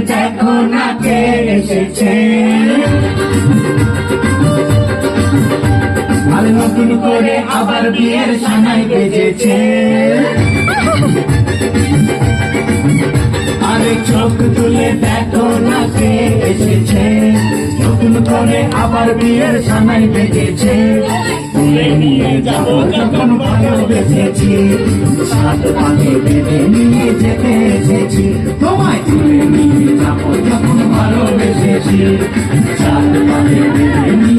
দেখো না কে এসেছে। আর নতুন করে আবার বিয়ের সানাই বেজেছে। আরে চোখ তুলে দেখো না কে এসেছে। নতুন করে আবার বিয়ের সানাই বেজেছে। তুলে নিয়ে যাবো যখন ভালোবেসেছি, সাত পাকে বেঁধে নিয়ে যেতে এসেছি। তোমায় তুলে নিয়ে যাবো যখন ভালোবেসেছি, সাত পাকে বেঁধে নিয়ে